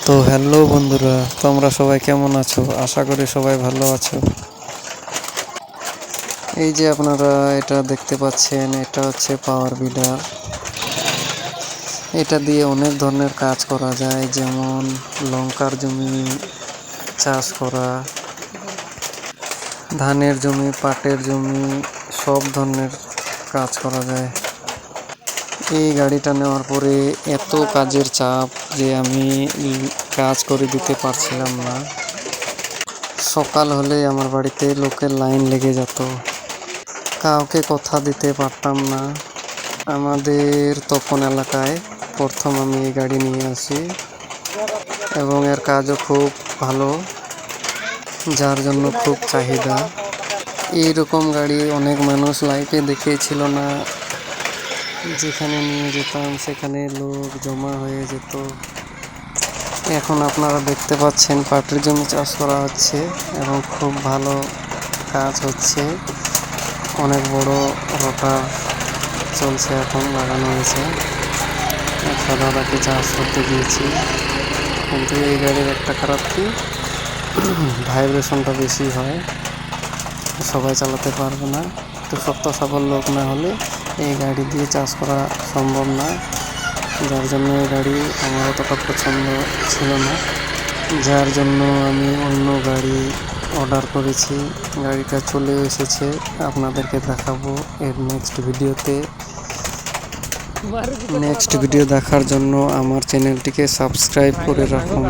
তো হ্যালো বন্ধুরা, তোমরা সবাই কেমন আছো? আশা করি সবাই ভালো আছো। এই যে আপনারা এটা দেখতে পাচ্ছেন, এটা হচ্ছে পাওয়ার বিডার। এটা দিয়ে অনেক ধরনের কাজ করা যায়, যেমন লঙ্কার জমি চাষ করা, ধানের জমি, পাটের জমি, সব ধরনের কাজ করা যায়। এই গাড়িটা নেওয়ার পরে এত কাজের চাপ যে আমি কাজ করে দিতে পারছিলাম না। সকাল হলেই আমার বাড়িতে লোকের লাইন লেগে যেত, কাউকে কথা দিতে পারতাম না। আমাদের তখন এলাকায় প্রথম আমি এই গাড়ি নিয়ে আসি এবং এর কাজও খুব ভালো, যার জন্য খুব চাহিদা। এইরকম গাড়ি অনেক মানুষ লাইফে দেখেছিল না, যেখানে নিয়ে যেতাম সেখানে লোক জমা হয়ে যেত। এখন আপনারা দেখতে পাচ্ছেন পাটের জমি চাষ করা হচ্ছে এবং খুব ভালো কাজ হচ্ছে। অনেক বড় রোটার চলছে, এখন লাগানো হয়েছে। একটা দাদাকে চাষ করতে দিয়েছি, কিন্তু এই গাড়ির একটা খারাপ কি, ভাইব্রেশনটা বেশি হয়, সবাই চালাতে পারবে না। তো শক্ত সবল লোক না হলে এই গাড়ি দিয়ে চাষ করা সম্ভব না, যার জন্য এই গাড়ি আমার অতটা পছন্দ ছিল না, যার জন্য আমি অন্য গাড়ি অর্ডার করেছি। গাড়িটা চলে এসেছে, আপনাদেরকে দেখাবো এর নেক্সট ভিডিওতে। নেক্সট ভিডিও দেখার জন্য আমার চ্যানেলটিকে সাবস্ক্রাইব করে রাখুন।